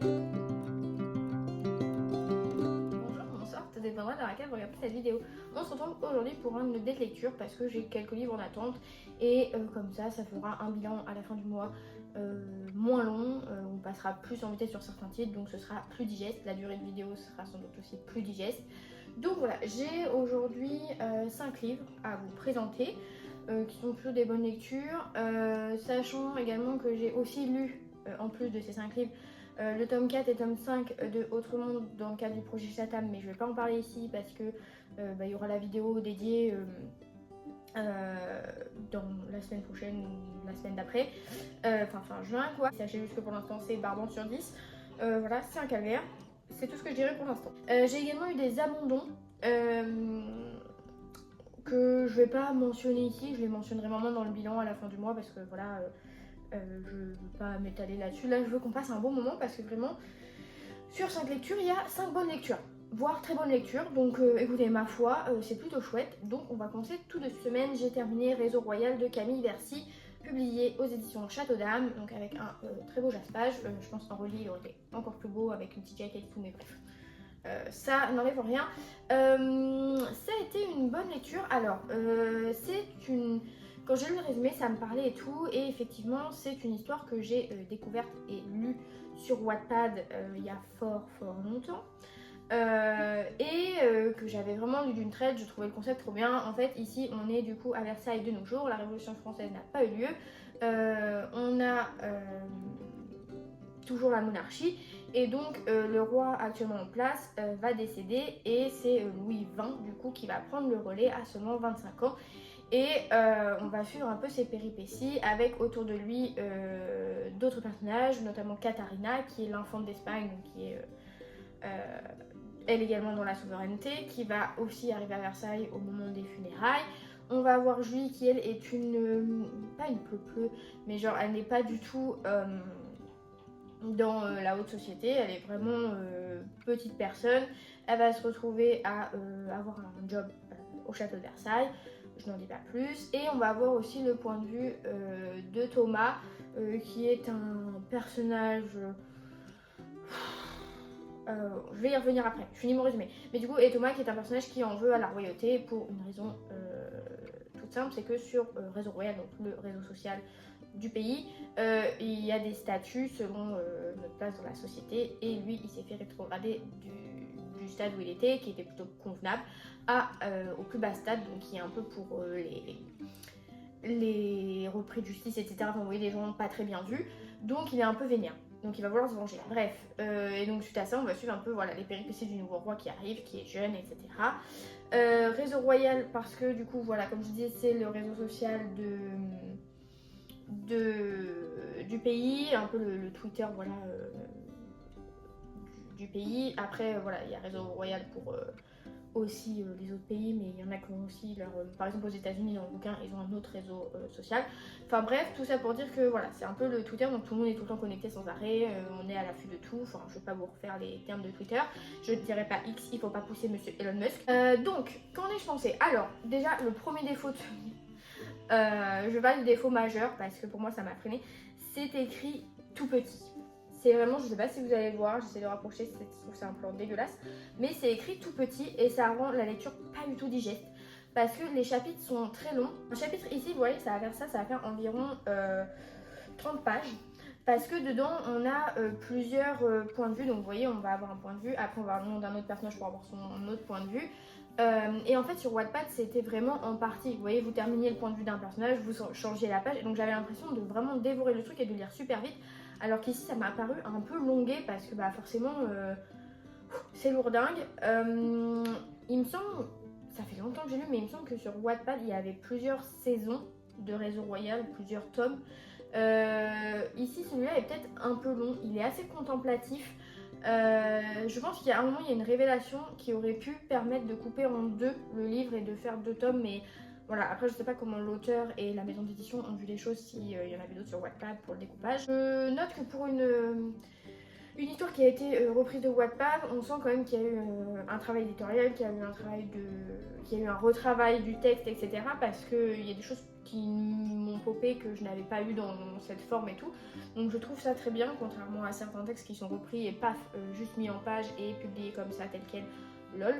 Bonjour, bonsoir, ça dépendra dans laquelle vous regardez cette vidéo. On se retrouve aujourd'hui pour un update lecture parce que j'ai quelques livres en attente et comme ça fera un bilan à la fin du mois moins long. On passera plus en vitesse sur certains titres, donc ce sera plus digeste. La durée de vidéo sera sans doute aussi plus digeste. Donc voilà, j'ai aujourd'hui 5 livres à vous présenter qui sont plutôt des bonnes lectures, sachant également que j'ai aussi lu en plus de ces 5 livres le tome 4 et tome 5 de Autre Monde dans le cadre du projet Chatham, mais je ne vais pas en parler ici parce que il y aura la vidéo dédiée dans la semaine prochaine ou la semaine d'après, fin juin quoi. Sachez juste que pour l'instant c'est Barbant sur 10, voilà, c'est un calvaire, c'est tout ce que je dirais pour l'instant. J'ai également eu des abandons que je vais pas mentionner ici, je les mentionnerai vraiment dans le bilan à la fin du mois parce que voilà, je veux pas m'étaler là-dessus. Là, je veux qu'on passe un bon moment parce que vraiment, sur 5 lectures, il y a 5 bonnes lectures, voire très bonnes lectures. Donc écoutez, ma foi, c'est plutôt chouette. Donc on va commencer tout de semaine. J'ai terminé Réseau Royal de Camille Versix, publié aux éditions Château d'Âme, donc avec un très beau jaspage. Je pense qu'en relié, il aurait été encore plus beau avec une petite jaquette et tout, mais bref. Ça n'enlève rien. Ça a été une bonne lecture. Alors, c'est une... Quand j'ai lu le résumé, ça me parlait et tout. Et effectivement, c'est une histoire que j'ai découverte et lue sur Wattpad il y a fort longtemps. Que j'avais vraiment lu d'une traite. Je trouvais le concept trop bien. En fait, ici, on est du coup à Versailles de nos jours. La Révolution française n'a pas eu lieu. On a... toujours la monarchie et donc le roi actuellement en place va décéder et c'est Louis XX du coup qui va prendre le relais à seulement 25 ans et on va suivre un peu ses péripéties avec autour de lui d'autres personnages, notamment Katharina qui est l'infante d'Espagne, qui est elle également dans la souveraineté, qui va aussi arriver à Versailles au moment des funérailles. On va avoir Julie qui elle est une... pas une pleu-pleu, mais genre elle n'est pas du tout... dans la haute société, elle est vraiment petite personne. Elle va se retrouver à avoir un job au château de Versailles, je n'en dis pas plus. Et on va avoir aussi le point de vue de Thomas, qui est un personnage... je vais y revenir après, je finis mon résumé. Mais du coup, et Thomas qui est un personnage qui en veut à la royauté pour une raison toute simple, c'est que sur Réseau Royal, donc le réseau social du pays, il y a des statuts selon notre place dans la société et lui il s'est fait rétrograder du stade où il était, qui était plutôt convenable, au plus bas stade, donc qui est un peu pour les repris de justice, etc. Enfin, vous voyez, des gens pas très bien vus, donc il est un peu vénère. Donc il va vouloir se venger. Bref, et donc suite à ça, on va suivre un peu voilà, les péripéties du nouveau roi qui arrive, qui est jeune, etc. Réseau Royal, parce que du coup, voilà, comme je disais, c'est le réseau social du pays, un peu le Twitter, voilà, du pays. Après, voilà, il y a Réseau Royal pour aussi les autres pays, mais il y en a qui ont aussi leur... par exemple aux États-Unis dans le bouquin ils ont un autre réseau social. Enfin bref, tout ça pour dire que voilà, c'est un peu le Twitter, donc tout le monde est tout le temps connecté sans arrêt, on est à l'affût de tout. Enfin je vais pas vous refaire les termes de Twitter, je ne dirais pas X, il faut pas pousser monsieur Elon Musk. Donc qu'en ai-je pensé? Alors déjà le premier défaut de ce livre, je parle du défaut majeur parce que pour moi ça m'a freiné, c'est écrit tout petit. C'est vraiment, je sais pas si vous allez le voir, j'essaie de rapprocher, je trouve que c'est un plan dégueulasse, mais c'est écrit tout petit et ça rend la lecture pas du tout digeste parce que les chapitres sont très longs. Un chapitre ici, vous voyez, ça va faire environ 30 pages parce que dedans on a plusieurs points de vue. Donc vous voyez, on va avoir un point de vue, après on va avoir le nom d'un autre personnage pour avoir son autre point de vue. Et en fait sur Wattpad c'était vraiment en partie, vous voyez, vous terminiez le point de vue d'un personnage, vous changez la page et donc j'avais l'impression de vraiment dévorer le truc et de lire super vite. Alors qu'ici ça m'a paru un peu longué parce que bah forcément c'est lourdingue. Il me semble, ça fait longtemps que j'ai lu, mais il me semble que sur Wattpad il y avait plusieurs saisons de Réseau Royal, plusieurs tomes. Ici celui-là est peut-être un peu long, il est assez contemplatif. Je pense qu'il y a un moment il y a une révélation qui aurait pu permettre de couper en deux le livre et de faire 2 tomes, mais voilà, après je sais pas comment l'auteur et la maison d'édition ont vu les choses, s'il y en avait d'autres sur Wattpad pour le découpage. Je note que pour une histoire qui a été reprise de Wattpad, on sent quand même qu'il y a eu un travail éditorial, qu'il y a eu un travail un retravail du texte, etc. Parce qu'il y a des choses qui m'ont popé, que je n'avais pas eu dans cette forme et tout. Donc je trouve ça très bien, contrairement à certains textes qui sont repris et paf, juste mis en page et publiés comme ça, tel quel, lol.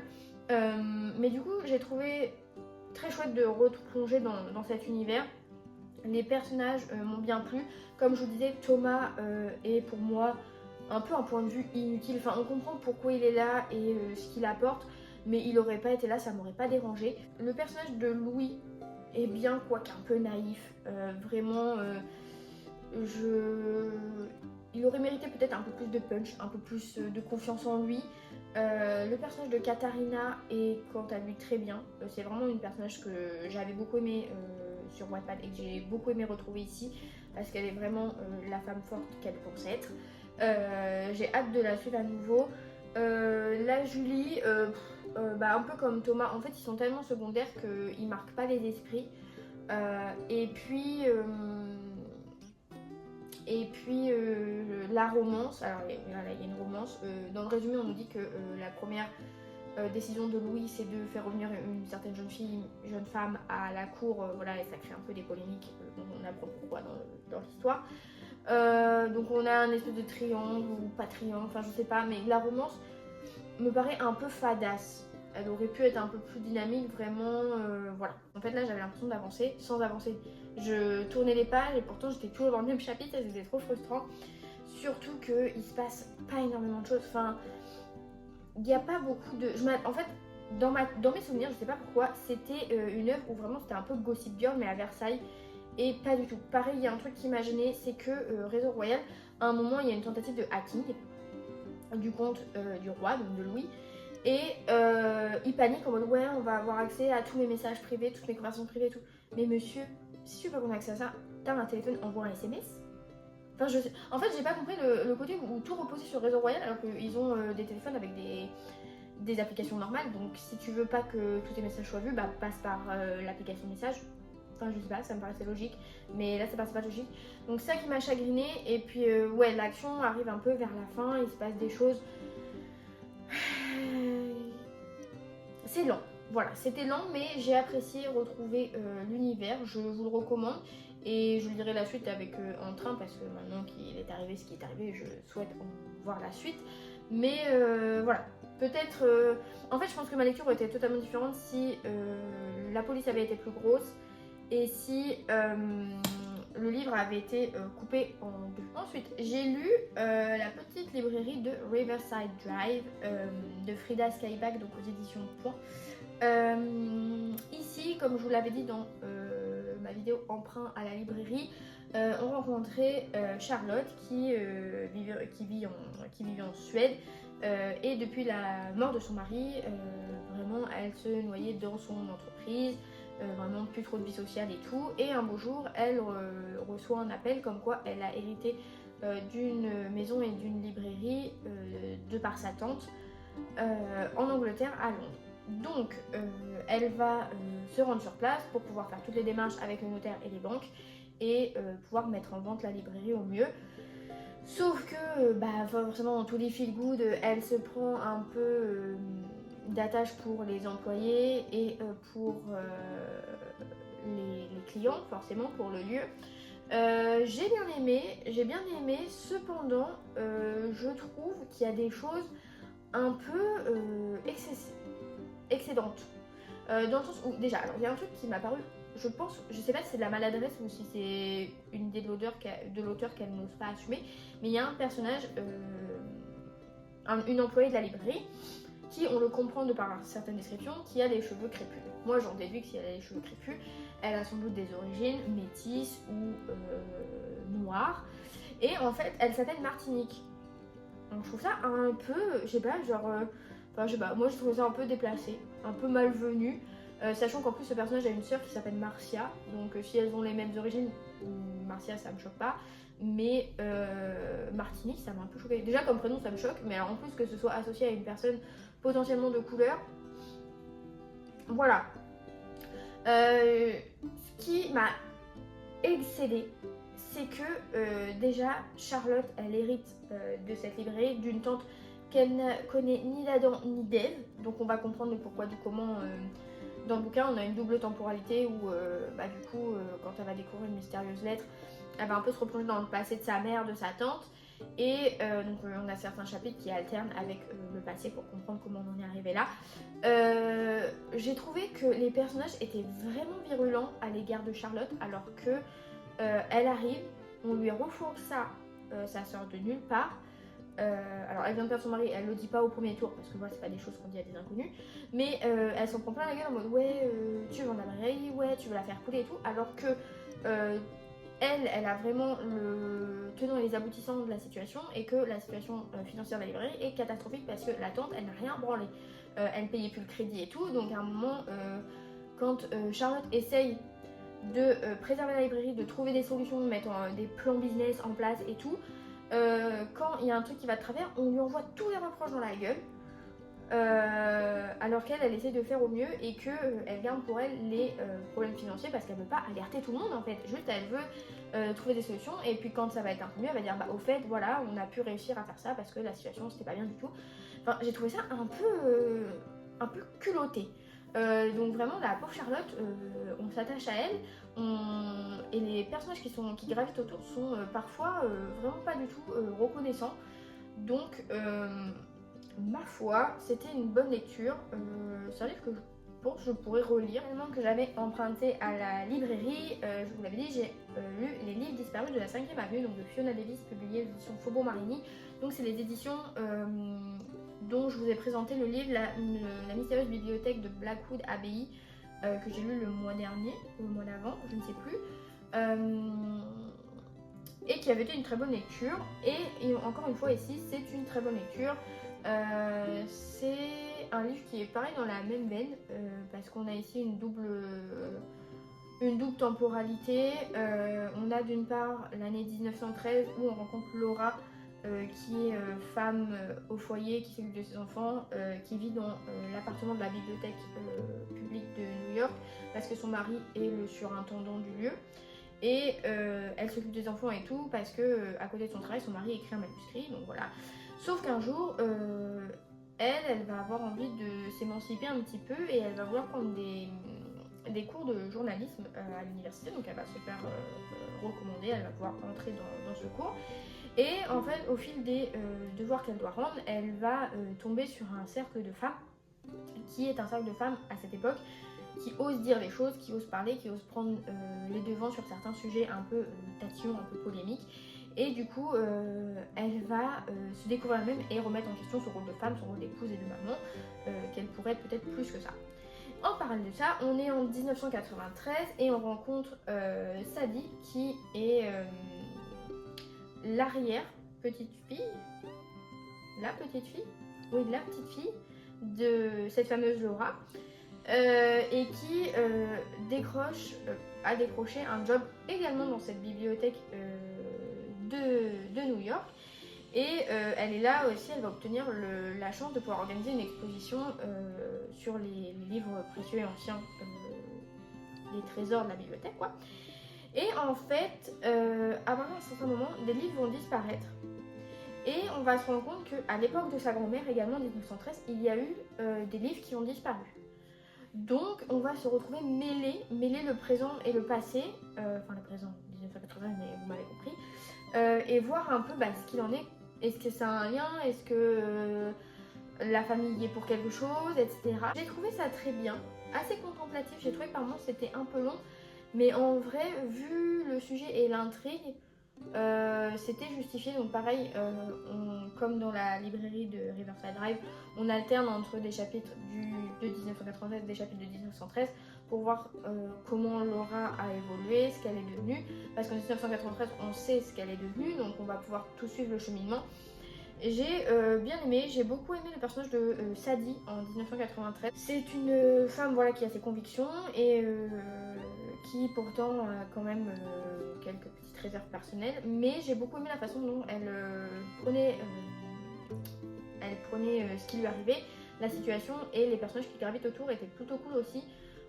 Mais du coup, j'ai trouvé très chouette de replonger dans cet univers. Les personnages m'ont bien plu. Comme je vous disais, Thomas est pour moi un peu un point de vue inutile. Enfin, on comprend pourquoi il est là et ce qu'il apporte, mais il aurait pas été là, ça m'aurait pas dérangé. Le personnage de Louis est bien, quoique un peu naïf. Vraiment, il aurait mérité peut-être un peu plus de punch, un peu plus de confiance en lui. Le personnage de Katharina est quant à lui très bien. C'est vraiment une personnage que j'avais beaucoup aimé sur Wattpad et que j'ai beaucoup aimé retrouver ici parce qu'elle est vraiment la femme forte qu'elle pense être. J'ai hâte de la suivre à nouveau. La Julie, un peu comme Thomas, en fait ils sont tellement secondaires qu'ils marquent pas les esprits. Et puis la romance, alors il y a une romance. Dans le résumé, on nous dit que la première décision de Louis, c'est de faire revenir une certaine jeune femme à la cour. Voilà, et ça crée un peu des polémiques. Donc on apprend pourquoi dans l'histoire. Donc on a un espèce de triangle ou pas triangle, enfin je sais pas, mais la romance me paraît un peu fadasse. Elle aurait pu être un peu plus dynamique, vraiment, voilà. En fait là j'avais l'impression d'avancer sans avancer. Je tournais les pages et pourtant j'étais toujours dans le même chapitre et c'était trop frustrant. Surtout qu'il se passe pas énormément de choses, enfin, il n'y a pas beaucoup de... En fait, dans mes souvenirs, je sais pas pourquoi, c'était une œuvre où vraiment c'était un peu Gossip Girl mais à Versailles. Et pas du tout. Pareil, il y a un truc qui m'a gêné, c'est que Réseau Royal, à un moment, il y a une tentative de hacking du compte du roi, donc de Louis. Et il panique en mode ouais, on va avoir accès à tous mes messages privés, toutes mes conversations privées et tout. Mais monsieur, si tu veux pas qu'on ait accès à ça, t'as un téléphone, envoie un SMS. Enfin, en fait, j'ai pas compris le côté où tout reposait sur Réseau Royal alors qu'ils ont des téléphones avec des applications normales. Donc, si tu veux pas que tous tes messages soient vus, bah passe par l'application message. Enfin, je sais pas, ça me paraissait logique, mais là, ça passe pas logique. Donc, ça qui m'a chagriné. Et puis, ouais, l'action arrive un peu vers la fin. Il se passe des choses. C'est lent. Voilà, c'était lent, mais j'ai apprécié retrouver l'univers. Je vous le recommande. Et je lirai la suite avec en train parce que maintenant qu'il est arrivé ce qui est arrivé, je souhaite en voir la suite. Mais voilà, peut-être. En fait, je pense que ma lecture aurait été totalement différente si la police avait été plus grosse. Et si le livre avait été coupé en deux. Ensuite, j'ai lu La petite librairie de Riverside Drive de Frida Skyback, donc aux éditions Point. Ici, comme je vous l'avais dit dans ma vidéo Emprunt à la librairie, on rencontrait Charlotte qui vivait en Suède. Et depuis la mort de son mari, vraiment, elle se noyait dans son entreprise. Vraiment plus trop de vie sociale et tout. Et un beau jour, elle reçoit un appel comme quoi elle a hérité d'une maison et d'une librairie de par sa tante en Angleterre, à Londres. Donc, elle va se rendre sur place pour pouvoir faire toutes les démarches avec le notaire et les banques et pouvoir mettre en vente la librairie au mieux. Sauf que, forcément, dans tous les feel good, elle se prend un peu d'attache pour les employés et pour les clients, forcément, pour le lieu. J'ai bien aimé, cependant, je trouve qu'il y a des choses un peu excédentes. Dans le sens où, déjà, alors il y a un truc qui m'a paru, je sais pas si c'est de la maladresse ou si c'est une idée de l'auteur qu'elle n'ose pas assumer, mais il y a un personnage, une employée de la librairie, qui, on le comprend de par certaines descriptions, qui a les cheveux crépus. Moi j'en déduis que si elle a les cheveux crépus, elle a sans doute des origines métisses ou noires. Et en fait, elle s'appelle Martinique. Donc je trouve ça un peu, je sais pas, moi je trouve ça un peu déplacé, un peu malvenu. Sachant qu'en plus ce personnage a une sœur qui s'appelle Marcia, donc si elles ont les mêmes origines, Marcia ça me choque pas, mais Martinique ça m'a un peu choqué. Déjà comme prénom ça me choque, mais alors en plus que ce soit associé à une personne potentiellement de couleur, voilà. Ce qui m'a excédé, c'est que déjà Charlotte elle hérite de cette librairie d'une tante qu'elle ne connaît ni d'Adam ni d'Ève, donc on va comprendre le pourquoi du comment dans le bouquin, on a une double temporalité où, du coup, quand elle va découvrir une mystérieuse lettre, elle va un peu se replonger dans le passé de sa mère, de sa tante. Et donc, on a certains chapitres qui alternent avec le passé pour comprendre comment on en est arrivé là. J'ai trouvé que les personnages étaient vraiment virulents à l'égard de Charlotte, alors que elle arrive, on lui refourgue ça, ça sort de nulle part. Alors elle vient de perdre son mari, elle le dit pas au premier tour parce que voilà, c'est pas des choses qu'on dit à des inconnus, mais elle s'en prend plein la gueule en mode ouais, tu veux en librairie, ouais, tu veux la faire couler et tout, alors que elle a vraiment le tenant et les aboutissants de la situation et que la situation financière de la librairie est catastrophique parce que la tante, elle n'a rien branlé, elle payait plus le crédit et tout, donc à un moment, quand Charlotte essaye de préserver la librairie, de trouver des solutions, de mettre des plans business en place et tout, quand il y a un truc qui va de travers, on lui envoie tous les reproches dans la gueule, alors qu'elle essaie de faire au mieux et qu'elle garde pour elle les problèmes financiers parce qu'elle veut pas alerter tout le monde en fait, juste elle veut trouver des solutions et puis quand ça va être un peu mieux, elle va dire au fait voilà, on a pu réussir à faire ça parce que la situation c'était pas bien du tout. Enfin, j'ai trouvé ça un peu culotté. Donc vraiment la pauvre Charlotte, on s'attache à elle, et les personnages qui gravitent autour sont parfois vraiment pas du tout reconnaissants. Donc ma foi, c'était une bonne lecture. C'est un livre que je pense que je pourrais relire. Tellement que j'avais emprunté à la librairie, je vous l'avais dit, j'ai lu Les livres disparus de la 5e avenue, donc de Fiona Davis, publié aux éditions Faubourg Marigny. Donc c'est les éditions dont je vous ai présenté le livre la mystérieuse bibliothèque de Blackwood Abbey, que j'ai lu le mois dernier, ou le mois d'avant, je ne sais plus, et qui avait été une très bonne lecture. Et encore une fois ici, c'est une très bonne lecture. C'est un livre qui est pareil dans la même veine, parce qu'on a ici une double temporalité. On a d'une part l'année 1913 où on rencontre Laura, qui est femme au foyer, qui s'occupe de ses enfants, qui vit dans l'appartement de la bibliothèque publique de New York parce que son mari est le surintendant du lieu. Et elle s'occupe des enfants et tout parce que à côté de son travail, son mari écrit un manuscrit, donc voilà. Sauf qu'un jour, elle va avoir envie de s'émanciper un petit peu et elle va vouloir prendre des cours de journalisme à l'université, donc elle va se faire recommander, elle va pouvoir entrer dans ce cours. Et en fait, au fil des devoirs qu'elle doit rendre, elle va tomber sur un cercle de femmes, qui est un cercle de femmes à cette époque, qui osent dire les choses, qui osent parler, qui osent prendre les devants sur certains sujets un peu tatillons, un peu polémiques. Et du coup, elle va se découvrir elle-même et remettre en question son rôle de femme, son rôle d'épouse et de maman, qu'elle pourrait être peut-être plus que ça. En parallèle de ça, on est en 1993 et on rencontre Sadie, qui est l'arrière-petite-fille, la petite fille de cette fameuse Laura, et qui a décroché un job également dans cette bibliothèque de New York. Et elle est là aussi, elle va obtenir la chance de pouvoir organiser une exposition sur les livres précieux et anciens, les trésors de la bibliothèque, quoi. Et en fait, à partir d'un certain moment, des livres vont disparaître. Et on va se rendre compte qu'à l'époque de sa grand-mère, également en 1913, il y a eu des livres qui ont disparu. Donc on va se retrouver mêler le présent et le passé, enfin le présent 1980, mais vous m'avez compris, et voir un peu ce qu'il en est. Est-ce que ça a un lien? Est-ce que la famille y est pour quelque chose, etc. J'ai trouvé ça très bien, assez contemplatif. J'ai trouvé que par moments c'était un peu long, mais en vrai, vu le sujet et l'intrigue, c'était justifié. Donc pareil, comme dans la librairie de Riverside Drive, on alterne entre des chapitres de 1993 et des chapitres de 1913 pour voir comment Laura a évolué, ce qu'elle est devenue, parce qu'en 1993 on sait ce qu'elle est devenue, donc on va pouvoir tout suivre le cheminement. J'ai bien aimé, j'ai beaucoup aimé le personnage de Sadie en 1993. C'est une femme qui a ses convictions et qui pourtant a quand même quelques petites réserves personnelles, mais j'ai beaucoup aimé la façon dont elle prenait ce qui lui arrivait, la situation, et les personnages qui gravitent autour étaient plutôt cool aussi.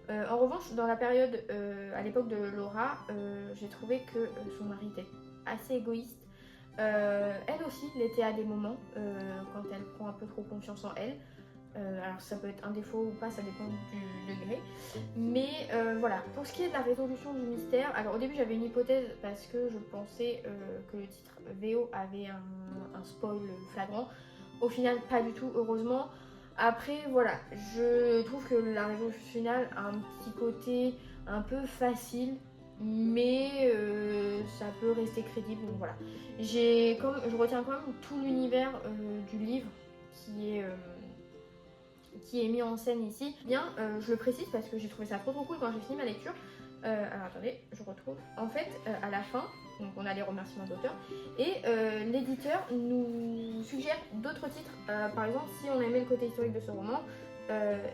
En revanche, dans la période à l'époque de Laura, j'ai trouvé que son mari était assez égoïste. Elle aussi l'était à des moments, quand elle prend un peu trop confiance en elle. Alors ça peut être un défaut ou pas, ça dépend du degré. Mais voilà, pour ce qui est de la résolution du mystère, alors au début j'avais une hypothèse parce que je pensais que le titre VO avait un spoil flagrant. Au final, pas du tout, heureusement. Après, voilà, je trouve que la résolution finale a un petit côté un peu facile, mais ça peut rester crédible. Donc voilà, je retiens quand même tout l'univers du livre qui est mis en scène ici. Bien, je le précise parce que j'ai trouvé ça trop cool quand j'ai fini ma lecture. Alors attendez, je retrouve. En fait, à la fin, donc on a les remerciements de l'auteur, et l'éditeur nous suggère d'autres titres. Par exemple, si on aimait le côté historique de ce roman,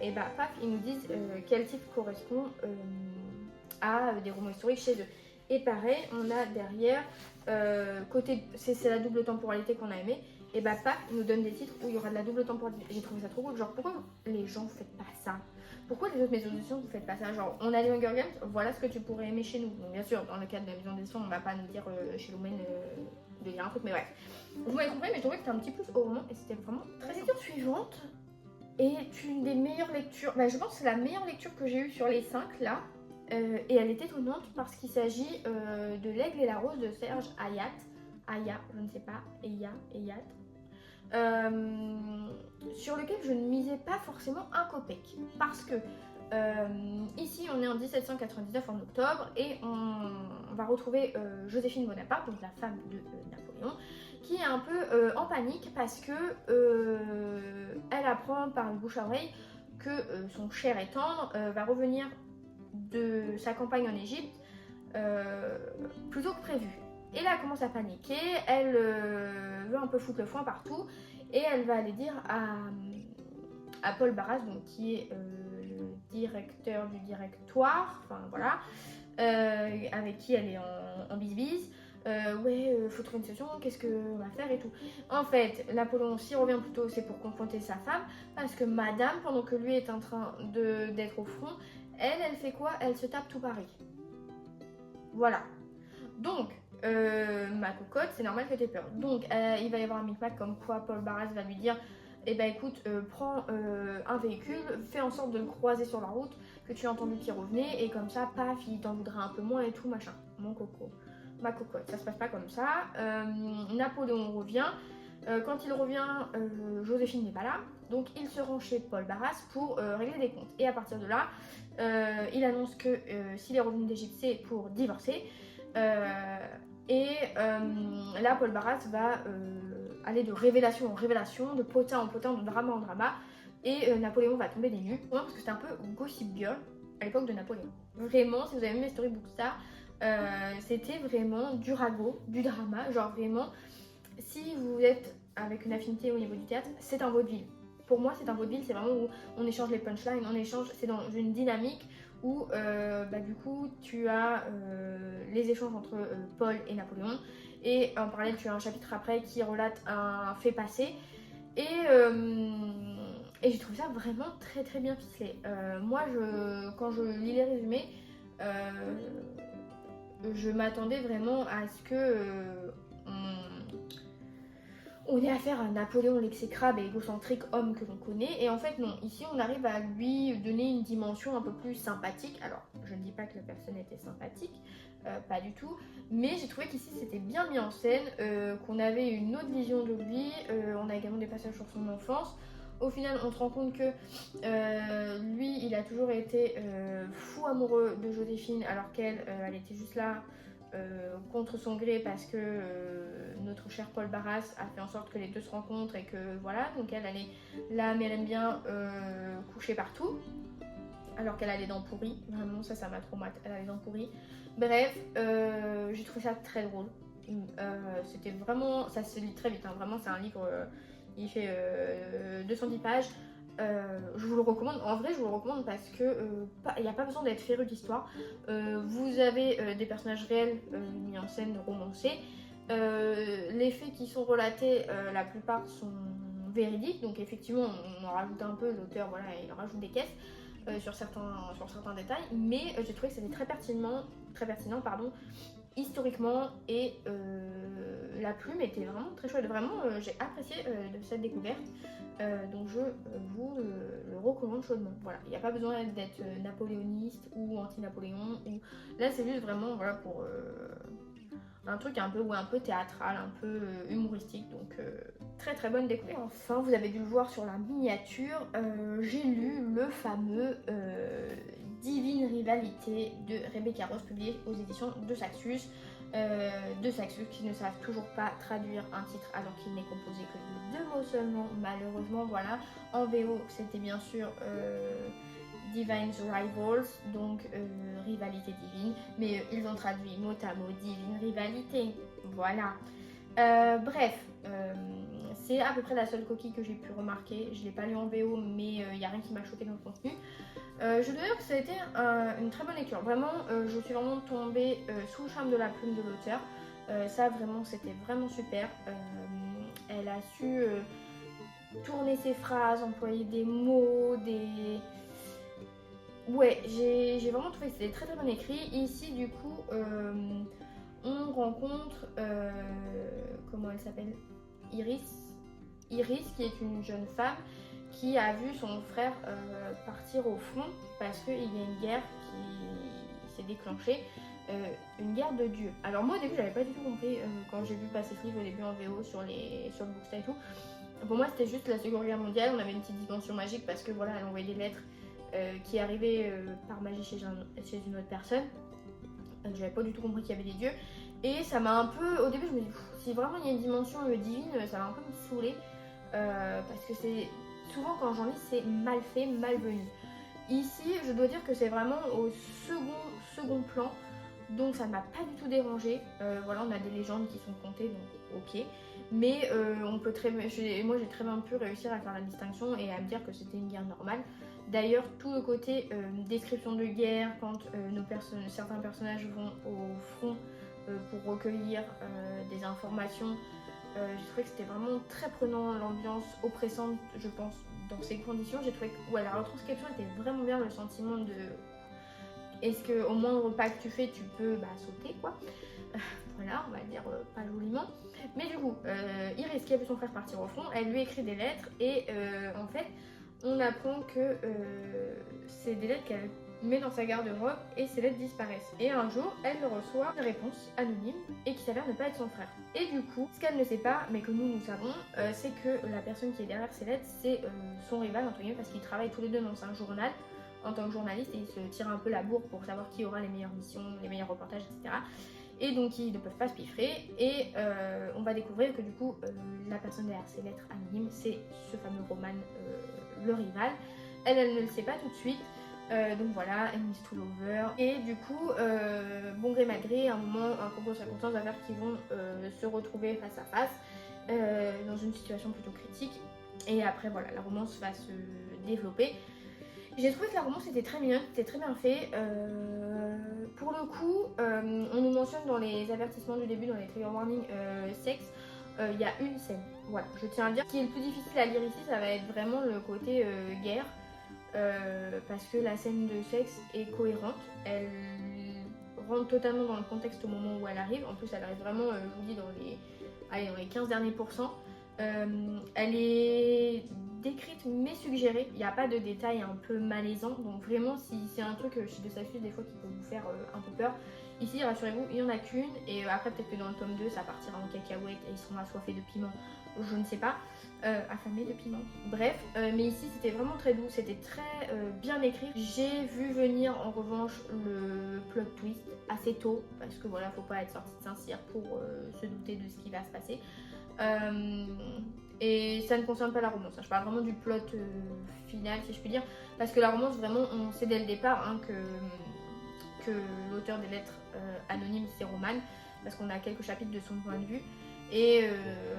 et bah paf, ils nous disent quel titre correspond à des romans historiques chez eux. Et pareil, on a derrière, c'est la double temporalité qu'on a aimé, et bah paf, ils nous donnent des titres où il y aura de la double temporalité. J'ai trouvé ça trop cool, genre pourquoi les gens faites pas ça? Pourquoi les autres maisons d'édition vous faites pas ça? Genre on a les Hunger Games, voilà ce que tu pourrais aimer chez nous. Donc bien sûr, dans le cadre de la maison d'édition, on va pas nous dire chez Lumen de dire un truc, mais bref. Vous m'avez compris, mais je trouvais que c'était un petit plus au roman et c'était vraiment très. La lecture suivante est une des meilleures lectures, bah, je pense que c'est la meilleure lecture que j'ai eue sur les 5 là. Et elle est étonnante parce qu'il s'agit de L'Aigle et la Rose de Serge Hayat. Aya, je ne sais pas, Eyat. Sur lequel je ne misais pas forcément un copec. Parce que ici on est en 1799 en octobre et on va retrouver Joséphine Bonaparte, donc la femme de Napoléon, qui est un peu en panique parce que elle apprend par le bouche à oreille que son cher et tendre va revenir de sa campagne en Égypte plus tôt que prévu. Et là, elle commence à paniquer, elle veut un peu foutre le foin partout, et elle va aller dire à Paul Barras, donc, qui est le directeur du directoire, enfin voilà, avec qui elle est en bise-bise. Faut trouver une solution, qu'est-ce qu'on va faire et tout. En fait, Napoléon s'y revient plutôt, c'est pour confronter sa femme, parce que madame, pendant que lui est en train d'être au front, elle fait quoi? Elle se tape tout Paris. Voilà. Donc, ma cocotte, c'est normal que tu aies peur. Donc, il va y avoir un micmac comme quoi Paul Barras va lui dire eh ben écoute, prends un véhicule, fais en sorte de le croiser sur la route, que tu as entendu qu'il revenait, et comme ça, paf, il t'en voudra un peu moins et tout, machin. Mon coco, ma cocotte, ça se passe pas comme ça. Napoléon revient. Quand il revient, Joséphine n'est pas là, donc il se rend chez Paul Barras pour régler des comptes. Et à partir de là, il annonce que s'il est revenu d'Égypte, c'est pour divorcer. Là, Paul Barras va aller de révélation en révélation, de potin en potin, de drama en drama, et Napoléon va tomber des nues. Parce que c'était un peu Gossip Girl à l'époque de Napoléon. Vraiment, si vous avez vu mes storybooks ça, c'était vraiment du ragot, du drama, genre vraiment. Si vous êtes avec une affinité au niveau du théâtre, c'est un vaudeville. Pour moi, c'est un vaudeville, c'est vraiment où on échange les punchlines, c'est dans une dynamique où du coup tu as les échanges entre Paul et Napoléon, et en parallèle tu as un chapitre après qui relate un fait passé, et j'ai trouvé ça vraiment très très bien ficelé. Moi, quand je lis les résumés, je m'attendais vraiment à ce que on ait affaire à Napoléon l'exécrable et égocentrique homme que l'on connaît, et en fait non, ici on arrive à lui donner une dimension un peu plus sympathique. Alors je ne dis pas que la personne était sympathique, pas du tout, mais j'ai trouvé qu'ici c'était bien mis en scène, qu'on avait une autre vision de lui. On a également des passages sur son enfance. Au final, on se rend compte que lui, il a toujours été fou amoureux de Joséphine, alors qu'elle, elle était juste là contre son gré parce que notre cher Paul Barras a fait en sorte que les deux se rencontrent, et que voilà, donc elle est là, mais elle aime bien coucher partout, alors qu'elle a les dents pourries. Vraiment, ça m'a trop mat, elle a les dents pourries. Bref, j'ai trouvé ça très drôle. C'était vraiment, ça se lit très vite, hein. Vraiment c'est un livre, il fait 210 pages. Je vous le recommande, en vrai je vous le recommande parce que il n'y a pas besoin d'être féru d'histoire. Vous avez des personnages réels mis en scène, romancés. Les faits qui sont relatés, la plupart sont véridiques, donc effectivement on en rajoute un peu, l'auteur voilà, il en rajoute des caisses sur certains détails, mais j'ai trouvé que c'était très pertinent historiquement et la plume était vraiment très chouette. Vraiment, j'ai apprécié de cette découverte. Donc je vous le recommande chaudement. Voilà, il n'y a pas besoin d'être napoléoniste ou anti-Napoléon. Là, c'est juste vraiment voilà, pour un truc un peu, ouais, un peu théâtral, un peu humoristique. Donc très très bonne découverte. Et enfin, vous avez dû le voir sur la miniature, j'ai lu le fameux Divine Rivalité de Rebecca Rose, publié aux éditions de Saxus. Qui ne savent toujours pas traduire un titre alors qu'il n'est composé que de 2 mots seulement, malheureusement. Voilà, en VO c'était bien sûr Divine's Rivals, donc rivalité divine, mais ils ont traduit mot à mot Divine Rivalité, voilà. Bref, c'est à peu près la seule coquille que j'ai pu remarquer. Je ne l'ai pas lu en VO, mais il n'y a rien qui m'a choqué dans le contenu. Je dois dire que ça a été une très bonne lecture. Vraiment, je suis vraiment tombée sous le charme de la plume de l'auteur. Ça, vraiment, c'était vraiment super. Elle a su tourner ses phrases, employer des mots, Ouais, j'ai vraiment trouvé que c'était très très bien écrit. Ici, du coup, on rencontre, comment elle s'appelle, Iris, qui est une jeune femme qui a vu son frère partir au front parce qu'il y a une guerre qui s'est déclenchée, une guerre de Dieu. Alors moi au début j'avais pas du tout compris quand j'ai vu passer ce livre au début en VO sur le Booksta et tout. Pour moi c'était juste la Seconde Guerre mondiale, on avait une petite dimension magique parce que voilà elle envoyait des lettres qui arrivaient par magie chez une autre personne. J'avais pas du tout compris qu'il y avait des dieux. Et ça m'a un peu, au début je me dis si vraiment il y a une dimension divine, ça m'a un peu saoulée parce que c'est souvent quand j'en lis c'est mal fait, malvenu. Ici je dois dire que c'est vraiment au second plan, donc ça ne m'a pas du tout dérangé. Voilà, on a des légendes qui sont contées, donc ok, mais on peut moi j'ai très bien pu réussir à faire la distinction et à me dire que c'était une guerre normale. D'ailleurs tout le côté description de guerre quand certains personnages vont au front pour recueillir des informations. J'ai trouvé que c'était vraiment très prenant, l'ambiance oppressante, je pense, dans ces conditions. J'ai trouvé que la retranscription était vraiment bien, le sentiment de est-ce qu'au moindre pas que tu fais, tu peux sauter, quoi. Voilà, on va dire pas joliment. Mais du coup, Iris, qui a vu son frère partir au front, elle lui écrit des lettres et en fait, on apprend que c'est des lettres qu'elle met dans sa garde-robe et ces lettres disparaissent. Et un jour, elle reçoit une réponse anonyme et qui s'avère ne pas être son frère. Et du coup, ce qu'elle ne sait pas, mais que nous savons, c'est que la personne qui est derrière ces lettres, c'est son rival, entre guillemets, parce qu'ils travaillent tous les deux dans un journal en tant que journaliste et ils se tirent un peu la bourre pour savoir qui aura les meilleures missions, les meilleurs reportages, etc. Et donc ils ne peuvent pas se piffrer et on va découvrir que du coup la personne derrière ces lettres anonymes, c'est ce fameux Roman, le rival. Elle ne le sait pas tout de suite. Donc voilà, Enemies to Lover. Et du coup, bon gré mal gré, à un moment, un concours de circonstances va faire qu'ils vont se retrouver face à face dans une situation plutôt critique. Et après, voilà, la romance va se développer. J'ai trouvé que la romance était très mignonne, c'était très bien fait. Pour le coup, on nous mentionne dans les avertissements du début, dans les trigger warnings sexe, il y a une scène. Voilà, je tiens à le dire. Ce qui est le plus difficile à lire ici, ça va être vraiment le côté guerre. Parce que la scène de sexe est cohérente, elle rentre totalement dans le contexte au moment où elle arrive. En plus, elle arrive vraiment, je vous dis, dans les 15 derniers pourcents. Elle est décrite mais suggérée, il n'y a pas de détails un peu malaisants, donc vraiment si c'est un truc chez de Saxus des fois qui peut vous faire un peu peur, ici rassurez-vous il n'y en a qu'une et après peut-être que dans le tome 2 ça partira en cacahuète et ils seront assoiffés de piment, je ne sais pas, affamés de piment, bref, mais ici c'était vraiment très doux, c'était très bien écrit. J'ai vu venir en revanche le plot twist assez tôt parce que voilà, faut pas être sorti de Saint-Cyr pour se douter de ce qui va se passer. Et ça ne concerne pas la romance, je parle vraiment du plot final si je puis dire, parce que la romance vraiment on sait dès le départ que l'auteur des lettres anonymes c'est Roman, parce qu'on a quelques chapitres de son point de vue et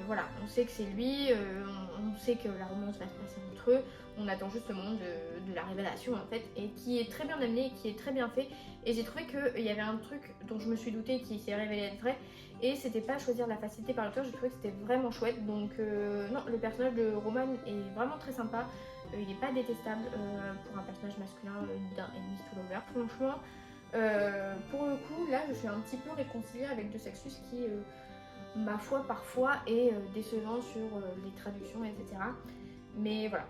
voilà, on sait que c'est lui, on sait que la romance va se passer entre eux, on attend juste le moment de la révélation en fait, et qui est très bien amené, qui est très bien fait, et j'ai trouvé qu'il y avait un truc dont je me suis doutée qui s'est révélé être vrai, et c'était pas choisir la facilité par l'auteur, j'ai trouvé que c'était vraiment chouette, donc non, le personnage de Roman est vraiment très sympa, il n'est pas détestable pour un personnage masculin d'un Enemies to Lover. Franchement, Pour le coup, là, je suis un petit peu réconciliée avec De Sexus qui, ma foi, parfois est décevant sur les traductions, etc. Mais voilà,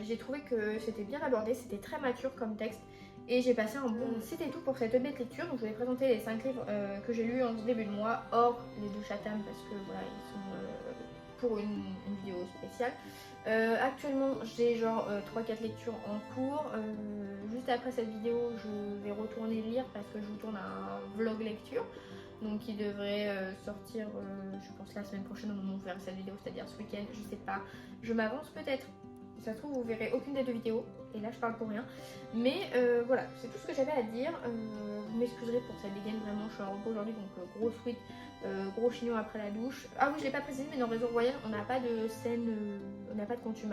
j'ai trouvé que c'était bien abordé, c'était très mature comme texte. Et j'ai passé un bon... C'était tout pour cette update lecture. Donc je vais présenter les 5 livres que j'ai lus en ce début de mois, hors les 2 Chatham, parce que voilà, ils sont pour une vidéo spéciale. Actuellement, j'ai genre 3-4 lectures en cours. Juste après cette vidéo, je vais retourner lire parce que je vous tourne un vlog lecture. Donc qui devrait sortir, je pense, la semaine prochaine au moment où vous verrez cette vidéo, c'est-à-dire ce week-end, je sais pas. Je m'avance peut-être. Ça se trouve, vous verrez aucune des 2 vidéos. Et là, je parle pour rien. Mais voilà, c'est tout ce que j'avais à dire. Vous m'excuserez pour cette dégaine, vraiment, je suis en repos aujourd'hui. Donc, gros sweat, gros chignon après la douche. Ah oui, je l'ai pas précisé, mais dans Réseau Royal, on n'a pas de scène, on n'a pas de contenu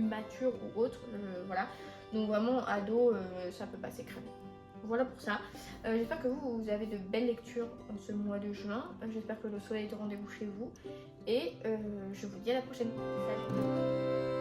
mature ou autre. Voilà. Donc, vraiment, ado, ça peut passer crème. Voilà pour ça. J'espère que vous avez de belles lectures en ce mois de juin. J'espère que le soleil est au rendez-vous chez vous. Et je vous dis à la prochaine. Salut!